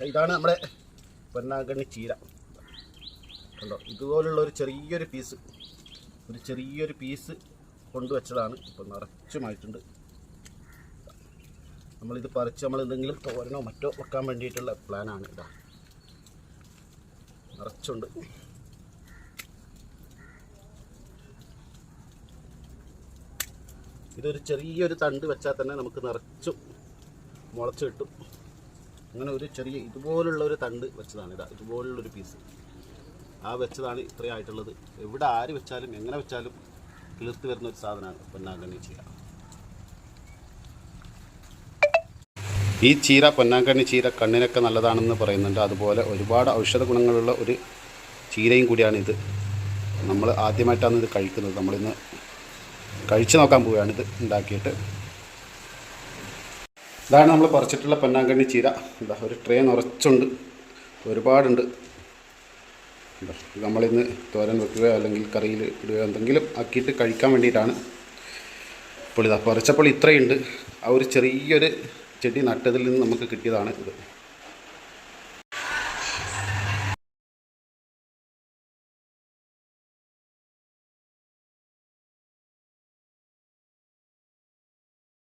ഇതാണ് നമ്മുടെ പൊന്നാങ്കണ്ണി ചീര. കണ്ടോ, ഇതുപോലുള്ളൊരു ചെറിയൊരു പീസ് കൊണ്ടുവച്ചതാണ്. ഇപ്പം നിറച്ചുമായിട്ടുണ്ട്. നമ്മളിത് പറിച്ച് നമ്മൾ എന്തെങ്കിലും തോരനോ മറ്റോ വെക്കാൻ വേണ്ടിയിട്ടുള്ള പ്ലാനാണ്. ഇതാ നിറച്ചുണ്ട്. ഇതൊരു ചെറിയൊരു തണ്ട് വെച്ചാൽ തന്നെ നമുക്ക് നിറച്ചും മുളച്ച് കിട്ടും. അങ്ങനെ ഒരു ചെറിയ ഇതുപോലുള്ള ഒരു തണ്ട് വെച്ചതാണ്. ഇതാ ഇതുപോലുള്ളൊരു പീസ് വെച്ചതാണ് ഇത്രയായിട്ടുള്ളത്. എവിടെ ആര് വെച്ചാലും എങ്ങനെ വെച്ചാലും കിളിർത്ത് വരുന്ന ഒരു സാധനമാണ് പൊന്നാങ്കണ്ണി ചീര. ഈ ചീര, പൊന്നാങ്കണ്ണി ചീര, കണ്ണിനൊക്കെ നല്ലതാണെന്ന് പറയുന്നുണ്ട്. അതുപോലെ ഒരുപാട് ഔഷധ ഗുണങ്ങളുള്ള ഒരു ചീരയും കൂടിയാണ് ഇത്. നമ്മൾ ആദ്യമായിട്ടാണ് ഇത് കഴിക്കുന്നത്. നമ്മളിന്ന് കഴിച്ചു നോക്കാൻ പോവുകയാണ് ഇത് ഉണ്ടാക്കിയിട്ട്. ഇതാണ് നമ്മൾ പറിച്ചിട്ടുള്ള പൊന്നാങ്കണ്ണി ചീര. ഇതാ ഒരു ട്രേ നിറച്ചുണ്ട്, ഒരുപാടുണ്ട്. നമ്മളിന്ന് തോരൻ വെക്കുകയോ അല്ലെങ്കിൽ കറിയിൽ ഇടുകയോ എന്തെങ്കിലും ആക്കിയിട്ട് കഴിക്കാൻ വേണ്ടിയിട്ടാണ്. അപ്പോൾ ഇതാ പറിച്ചപ്പോൾ ഇത്രയുണ്ട്. ആ ഒരു ചെറിയൊരു ചെടി നട്ടതിൽ നിന്ന് നമുക്ക് കിട്ടിയതാണ് ഇത്.